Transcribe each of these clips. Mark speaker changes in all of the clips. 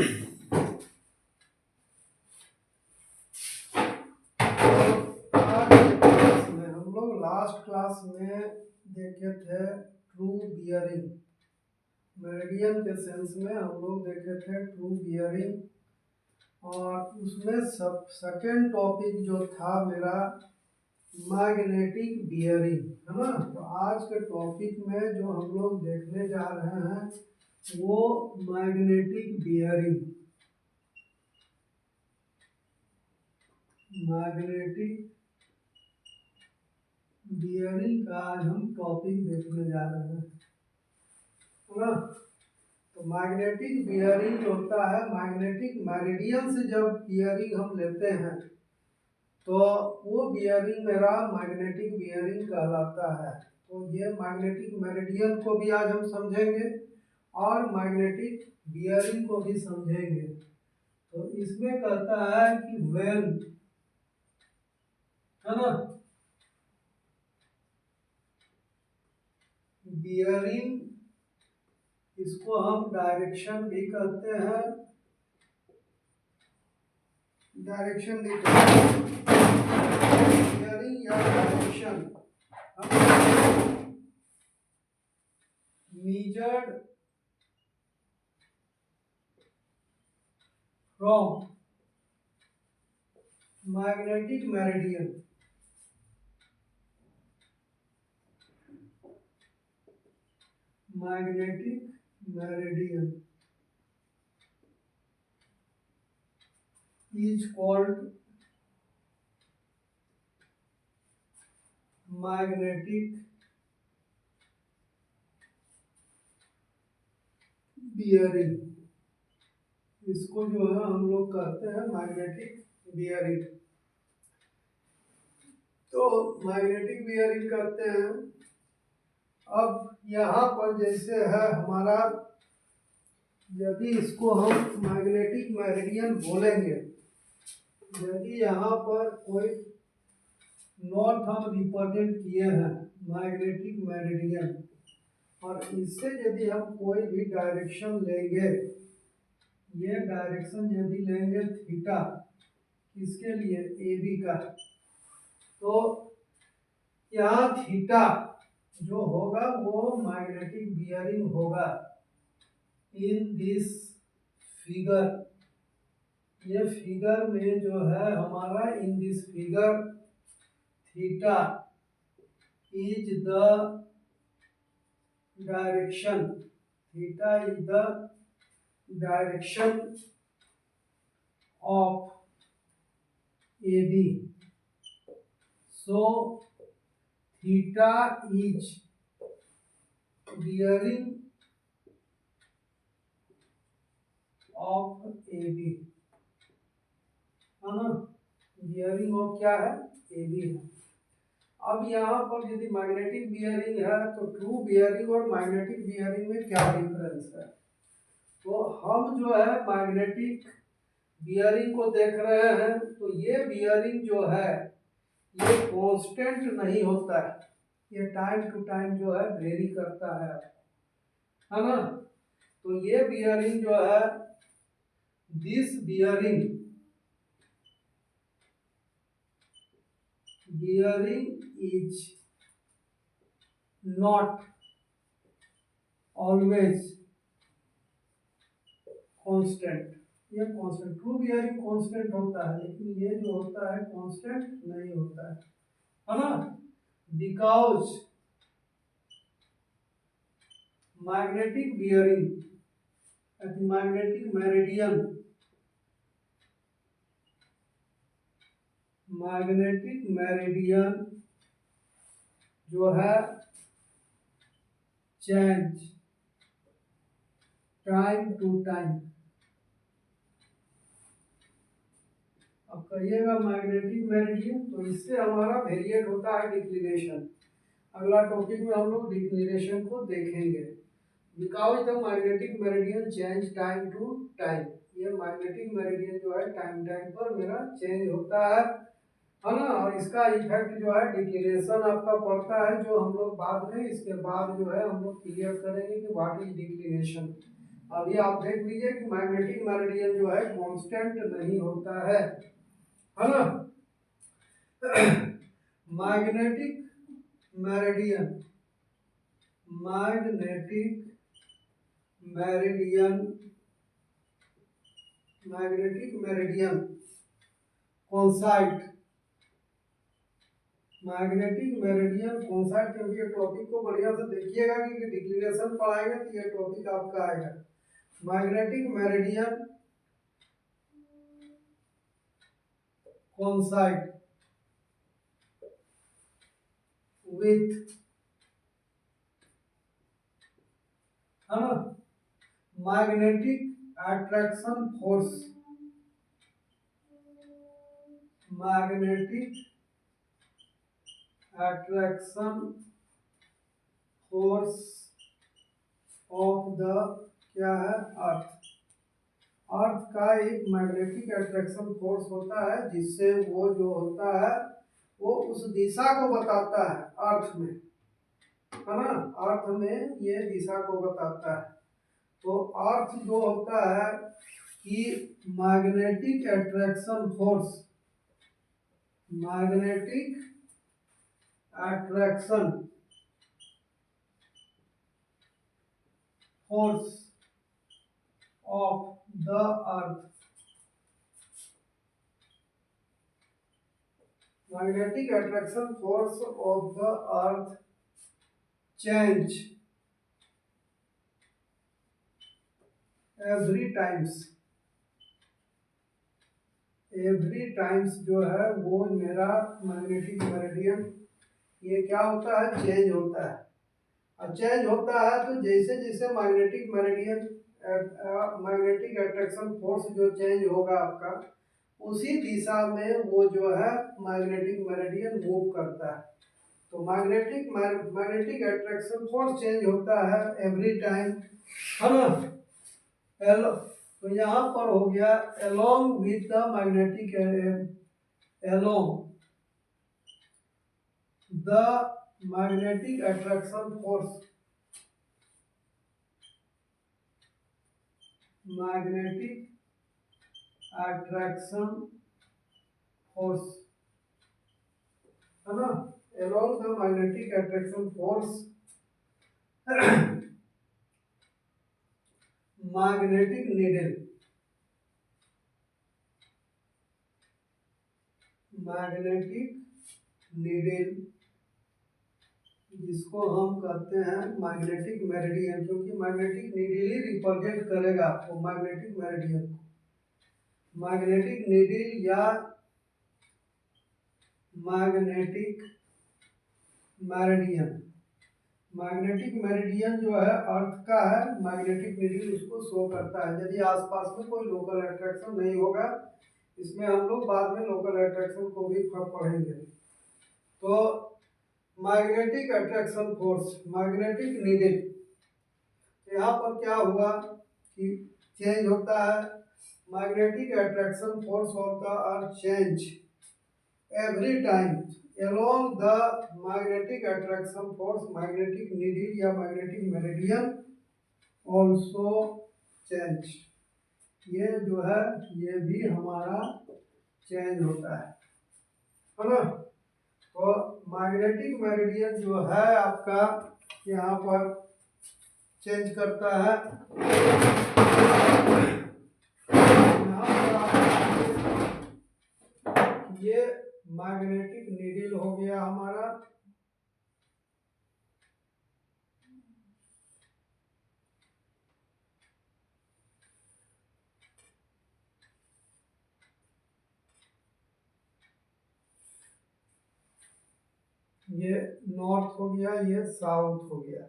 Speaker 1: हम लोग last class में देखे थे ट्रू बियरिंग, मेरिडियन के सेंस में हम लोग देखे थे ट्रू बियरिंग, और उसमें सब सेकेंड टॉपिक जो था मेरा मैग्नेटिक बियरिंग, है ना। तो आज के टॉपिक में जो हम लोग देखने जा रहे हैं वो मैग्नेटिक बियरिंग, मैग्नेटिक बियरिंग का आज हम टॉपिक देखने जा रहे हैं, है ना। तो मैग्नेटिक बियरिंग जो होता है, मैग्नेटिक मेरिडियन से जब बियरिंग हम लेते हैं तो वो बियरिंग मेरा मैग्नेटिक बियरिंग कहलाता है। तो ये मैग्नेटिक मेरिडियन को भी आज हम समझेंगे और मैग्नेटिक बियरिंग को भी समझेंगे। तो इसमें कहता है कि व्हेन, है ना, बियरिंग, इसको हम डायरेक्शन भी कहते हैं, डायरेक्शन भी कहते हैं, बियरिंग या direction measured from magnetic meridian, magnetic meridian is called magnetic bearing. इसको जो है हम लोग कहते हैं मैग्नेटिक बियरिंग। तो मैग्नेटिक बियरिंग कहते हैं। अब यहाँ पर जैसे है हमारा, यदि इसको हम मैग्नेटिक मेरिडियन बोलेंगे, यदि यहाँ पर कोई नॉर्थ हम रिप्रेजेंट किए हैं मैग्नेटिक मेरिडियन, और इससे यदि हम कोई भी डायरेक्शन लेंगे, ये डायरेक्शन यदि लेंगे थीटा, किसके लिए, ए बी का, तो यहाँ थीटा जो होगा वो मैग्नेटिक बियरिंग होगा। इन दिस फिगर, ये फिगर में जो है हमारा, in this figure theta is the direction, theta is the direction of AB, so theta is bearing of AB, है ना, बियरिंग ऑफ क्या है, AB है। अब यहाँ पर यदि मैग्नेटिक बियरिंग है तो ट्रू बियरिंग और मैग्नेटिक बियरिंग में क्या डिफरेंस है। तो हम जो है मैग्नेटिक बियरिंग को देख रहे हैं, तो ये बियरिंग जो है ये कांस्टेंट नहीं होता है, ये टाइम टू टाइम जो है वेरी करता है ना। तो ये बियरिंग जो है, this bearing is not always constant, ये कांस्टेंट, ट्रू बियरिंग कांस्टेंट होता है, लेकिन ये जो होता है कांस्टेंट नहीं होता है ना। Because magnetic bearing at magnetic meridian, magnetic meridian जो है चेंज टाइम टू टाइम। अब कहिएगा मैग्नेटिक मेरिडियन, तो इससे हमारा वेरिएट होता है डिक्लिनेशन। अगला टॉपिक में हम लोग डिक्लिनेशन को देखेंगे। Because the magnetic meridian change time to time, ये मैग्नेटिक मेरिडियन जो है टाइम टाइम पर मेरा चेंज होता है ना। और इसका इफेक्ट जो है डिक्लिनेशन आपका पड़ता है, जो हम लोग बाद में, इसके बाद जो है हम लोग क्लियर करेंगे कि व्हाट इज डिक्लिनेशन। अभी आप देख लीजिए कि मैग्नेटिक मेरिडियन जो है कांस्टेंट नहीं होता है ना। Magnetic meridian, magnetic meridian, magnetic meridian कॉन्साइट, मैग्नेटिक मेरिडियन कॉन्साइट, क्योंकि ये टॉपिक को बढ़िया से देखिएगा कि डिक्लेरेशन पढ़ाएंगे तो ये टॉपिक आपका आएगा। मैग्नेटिक मेरिडियन कॉन्साइट विथ, है ना, magnetic attraction force, magnetic attraction force of the, क्या है, अर्थ। अर्थ का एक मैग्नेटिक अट्रैक्शन फोर्स होता है जिससे वो जो होता है वो उस दिशा को बताता है अर्थ में, है ना, अर्थ में ये दिशा को बताता है। तो अर्थ जो होता है कि magnetic attraction force, magnetic attraction force of the earth, magnetic attraction force of the earth change every times, every times जो है वो मेरा मैग्नेटिक मेरिडियन ये क्या होता है, चेंज होता है। और चेंज होता है तो जैसे जैसे magnetic meridian, magnetic attraction force जो चेंज होगा आपका, उसी दिशा में वो जो है मैग्नेटिक मेरिडियन मूव करता है। तो मैग्नेटिक अट्रैक्शन फोर्स चेंज होता है एवरी टाइम, है ना। तो यहाँ पर हो गया along with the magnetic, along the magnetic attraction force, magnetic attraction force, है ना, along the magnetic attraction force, magnetic needle, magnetic needle जिसको हम कहते हैं मैग्नेटिक मेरिडियन, क्योंकि मैग्नेटिक नीडल ही रिप्रेजेंट करेगा आपको मैग्नेटिक मेरिडियन को। मैग्नेटिक नीडल या मैग्नेटिक मेरिडियन, मैग्नेटिक मेरिडियन जो है अर्थ का है, मैग्नेटिक नीडल उसको शो करता है। यदि आसपास में कोई लोकल अट्रैक्शन नहीं होगा, इसमें हम लोग बाद में लोकल अट्रैक्शन को भी पढ़ेंगे। तो magnetic attraction force, magnetic needle, यहाँ पर क्या हुआ कि चेंज होता है, magnetic attraction force of the earth change every time along the magnetic attraction force, magnetic needle या magnetic meridian also change, ये जो है ये भी हमारा चेंज होता है ना। तो मैग्नेटिक मेरिडियन जो है आपका यहाँ पर चेंज करता है। ये मैग्नेटिक नीडल हो गया हमारा, ये नॉर्थ हो गया, ये साउथ हो गया,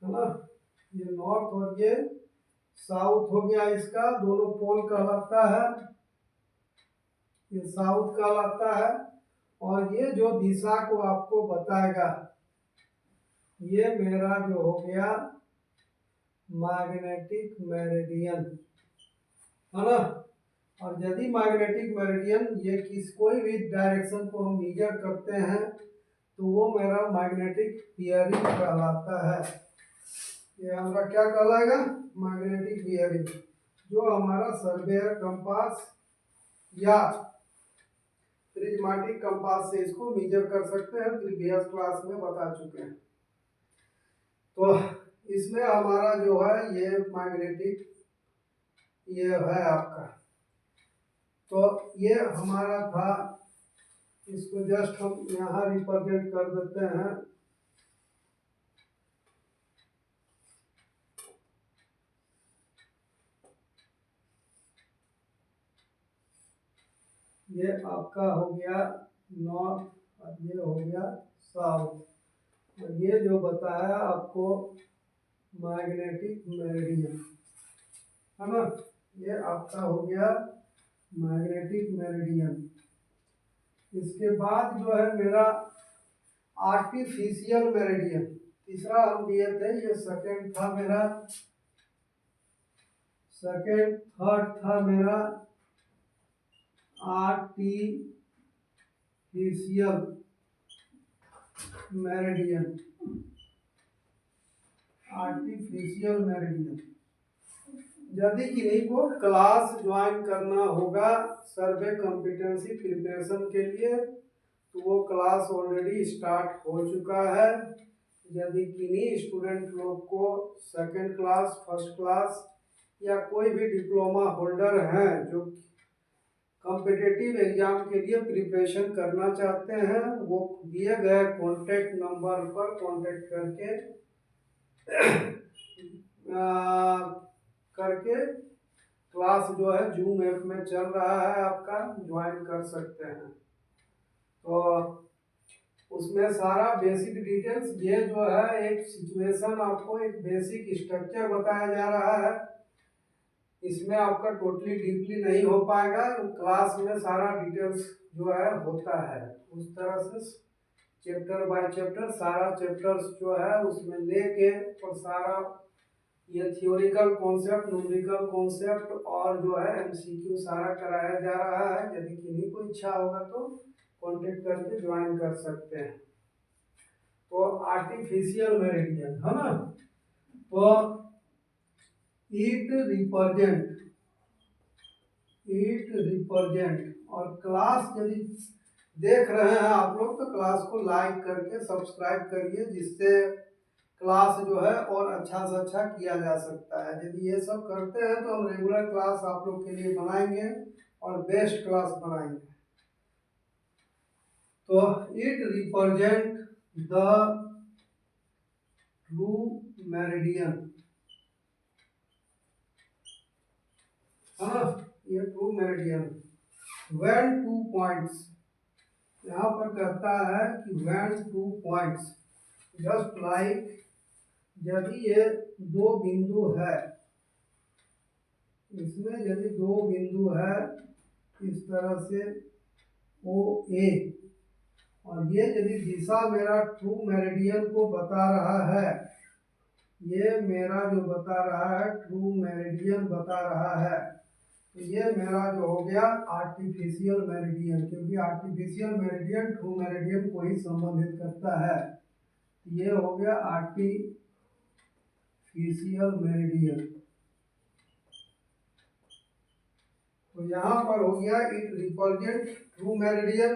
Speaker 1: है ना, ये नॉर्थ और ये साउथ हो गया, इसका दोनों पोल कहलाता है, ये साउथ कहलाता है। और ये जो दिशा को आपको बताएगा ये मेरा जो हो गया मैग्नेटिक मेरिडियन, है ना। और यदि मैग्नेटिक मेरिडियन ये कोई भी डायरेक्शन को हम मेजर करते हैं तो वो मेरा मैग्नेटिक बियरिंग कहलाता है। ये हमारा क्या कहलाएगा, मैग्नेटिक बियरिंग, जो हमारा सर्वेयर कंपास या प्रिज्मेटिक कंपास से इसको मेजर कर सकते हैं, प्रीवियस क्लास में बता चुके हैं। तो इसमें हमारा जो है ये मैग्नेटिक ये है आपका, तो ये हमारा था, इसको जस्ट हम यहाँ रिप्रेजेंट कर देते हैं। ये आपका हो गया नॉर्थ और ये हो गया साउथ, और ये जो बताया आपको मैग्नेटिक मेरिडियन है ना, ये आपका हो गया मैग्नेटिक मेरिडियन। इसके बाद जो है मेरा आर्टिफिशियल मेरिडियन, तीसरा हम दिए थे, ये सेकंड था मेरा, सेकंड थर्ड था मेरा आर्टिफिशियल मेरिडियन, आर्टिफिशियल मेरिडियन। यदि किन्हीं को क्लास ज्वाइन करना होगा सर्वे कॉम्पिटेंसी प्रिपरेशन के लिए, तो वो क्लास ऑलरेडी स्टार्ट हो चुका है। यदि किन्हीं स्टूडेंट लोग को सेकंड क्लास, फर्स्ट क्लास या कोई भी डिप्लोमा होल्डर हैं जो कॉम्पिटिटिव एग्जाम के लिए प्रिपरेशन करना चाहते हैं, वो दिए गए कॉन्टेक्ट नंबर पर कॉन्टेक्ट करके क्लास जो है जूम ऐप में चल रहा है आपका, ज्वाइन कर सकते हैं। तो उसमें सारा बेसिक डिटेल्स, ये जो है एक सिचुएशन, आपको एक बेसिक स्ट्रक्चर बताया जा रहा है। इसमें आपका टोटली डीपली नहीं हो पाएगा, क्लास में सारा डिटेल्स जो है होता है उस तरह से, चैप्टर बाय चैप्टर सारा चैप्टर्स जो है उसमें लेके, और सारा ये थियोरिकल कॉन्सेप्ट, न्यूमेरिकल कॉन्सेप्ट और जो है एमसीक्यू सारा कराया जा रहा है। यदि किन्हीं को इच्छा होगा तो कांटेक्ट करके ज्वाइन कर सकते हैं। तो आर्टिफिशियल मेरिडियन है ना, तो इट रिप्रेजेंट, और क्लास यदि देख रहे हैं आप लोग तो क्लास को लाइक करके सब्सक्राइब करिए, जिससे क्लास जो है और अच्छा से अच्छा किया जा सकता है। यदि ये सब करते हैं तो हम रेगुलर क्लास आप लोग के लिए बनाएंगे और बेस्ट क्लास बनाएंगे। तो it represent the true meridian, हाँ ये ट्रू मेरिडियन, व्हेन 2 पॉइंट्स, यहाँ पर कहता है कि व्हेन 2 पॉइंट्स, जस्ट लाइक यदि ये 2 बिंदु है, इसमें यदि 2 बिंदु है इस तरह से ओ ए, और ये यदि दिशा मेरा ट्रू मेरिडियन को बता रहा है, ये मेरा जो बता रहा है ट्रू मेरिडियन बता रहा है, तो ये मेरा जो हो गया आर्टिफिशियल मेरिडियन, क्योंकि आर्टिफिशियल मेरिडियन ट्रू मेरिडियन को ही संबंधित करता है। ये हो गया आर्टिफिशियल मेरिडियन। तो यहाँ पर हो गया इट रिप्रेजेंट ट्रू मेरिडियन,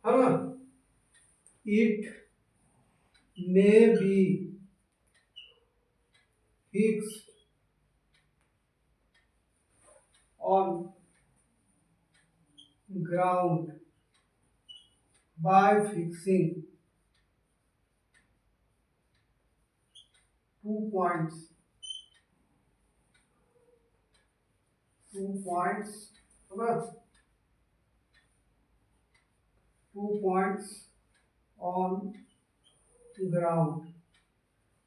Speaker 1: है ना, it may be fixed on ground by fixing 2 points, 2 points, 2 points on ground,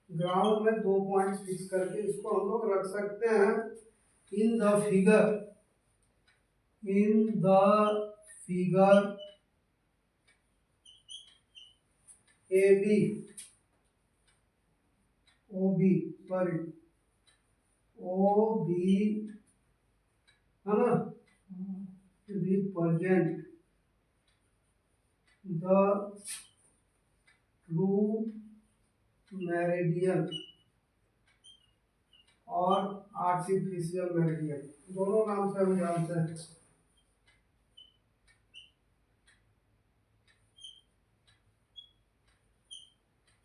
Speaker 1: ground में 2 पॉइंट्स फिक्स करके इसको हम लोग रख सकते हैं in the figure AB OB, sorry OB है ना, रिप्रेजेंट द ट्रू मेरिडियन और आर्टिफिशियल मेरिडियन, दोनों नाम से हम जानते हैं।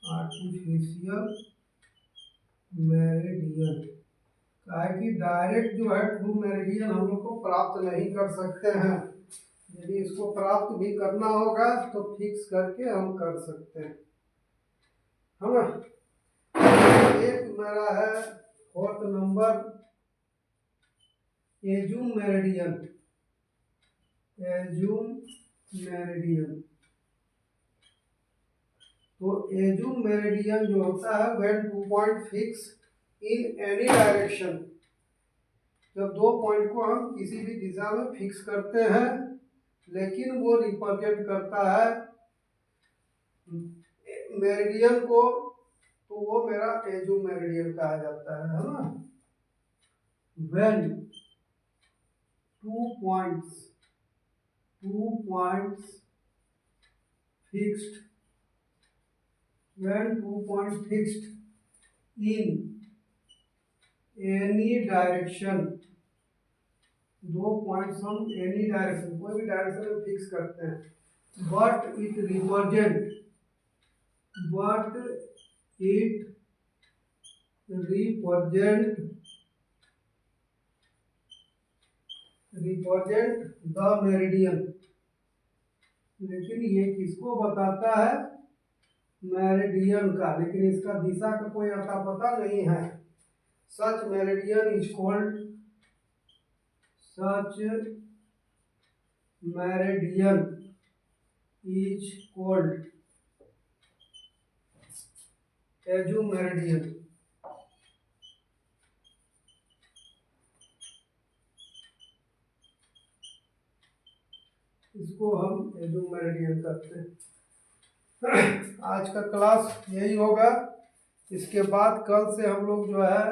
Speaker 1: आर्टिफिशियल मेरिडियन का है कि डायरेक्ट जो है ट्रू मेरिडियन हम लोग को प्राप्त नहीं कर सकते हैं, यदि इसको प्राप्त भी करना होगा तो फिक्स करके हम कर सकते हैं, है ना। एक मेरा है 4th number assume meridian. Assume meridian, तो एज्यूम मेरिडियन जो होता है when 2 point fix in any direction, जब 2 पॉइंट को हम किसी भी दिशा में फिक्स करते हैं लेकिन वो रिप्रेजेंट करता है मेरिडियन को, तो वो मेरा एज्यूम मेरिडियन कहा जाता है ना। When 2 points fixed, when 2 points fixed in any direction, 2 points हम एनी डायरेक्शन, कोई भी डायरेक्शन में फिक्स करते हैं, but it represent the meridian, लेकिन ये किसको बताता है, मेरिडियन का, लेकिन इसका दिशा का कोई अता पता नहीं है। Such meridian is called assume meridian. इसको हम एज्यूम मेरिडियन करते हैं। आज का क्लास यही होगा, इसके बाद कल से हम लोग जो है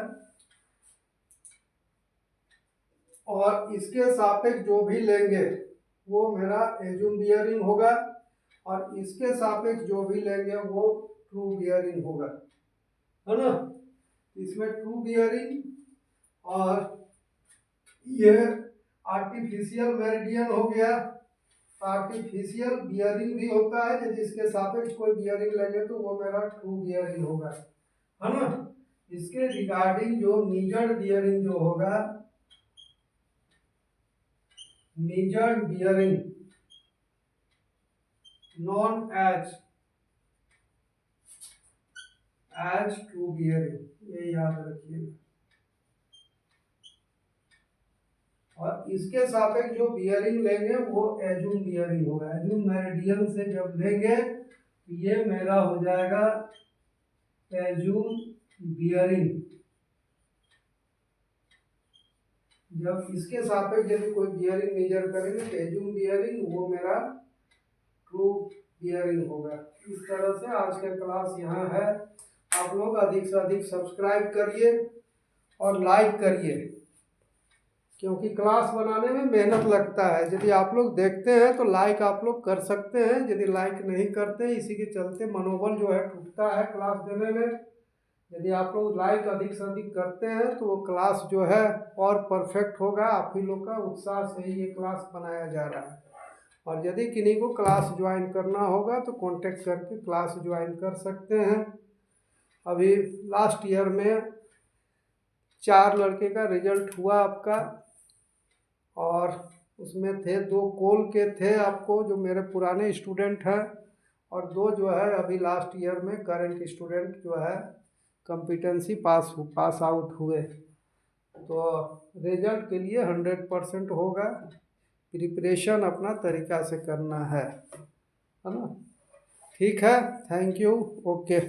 Speaker 1: और इसके सापेक्ष जो भी लेंगे वो मेरा एज्यूम बियरिंग होगा, और इसके सापेक्ष जो भी लेंगे वो ट्रू बियरिंग होगा, है ना। इसमें ट्रू बियरिंग और ये आर्टिफिशियल मेरिडियन हो गया। आर्टिफिशियल बियरिंग भी होता है, यदि इसके सापेक्ष कोई बियरिंग लेंगे तो वो मेरा ट्रू बियरिंग होगा, है ना। इसके रिगार्डिंग जो मेजर्ड बियरिंग जो होगा, measured bearing known as true bearing, ये याद रखिएगा। और इसके सापेक्ष जो बियरिंग लेंगे वो एज्यूम बियरिंग होगा। एज्यूम मेरिडियन से जब लेंगे तो ये मेरा हो जाएगा एज्यूम बियरिंग। जब इसके सापेक्ष यदि कोई बियरिंग मेजर करेंगे तो एज्यूम बियरिंग, वो मेरा ट्रू बियरिंग होगा। इस तरह से आज का क्लास यहाँ है। आप लोग अधिक से अधिक सब्सक्राइब करिए और लाइक करिए, क्योंकि क्लास बनाने में मेहनत लगता है। यदि आप लोग देखते हैं तो लाइक आप लोग कर सकते हैं, यदि लाइक नहीं करते इसी के चलते मनोबल जो है टूटता है क्लास देने में। यदि आप लोग लाइक अधिक से अधिक करते हैं तो वो क्लास जो है और परफेक्ट होगा। आप ही लोग का उत्साह से ही ये क्लास बनाया जा रहा है। और यदि किन्हीं को क्लास ज्वाइन करना होगा तो कांटेक्ट करके क्लास ज्वाइन कर सकते हैं। अभी लास्ट ईयर में 4 लड़के का रिजल्ट हुआ आपका, और उसमें थे 2 कोल के थे आपको जो मेरे पुराने स्टूडेंट हैं, और 2 जो है अभी लास्ट ईयर में करंट स्टूडेंट जो है कॉम्पिटेंसी पास आउट हुए। तो रिजल्ट के लिए 100% होगा। प्रिपरेशन अपना तरीक़ा से करना है ना। ठीक है, थैंक यू, ओके।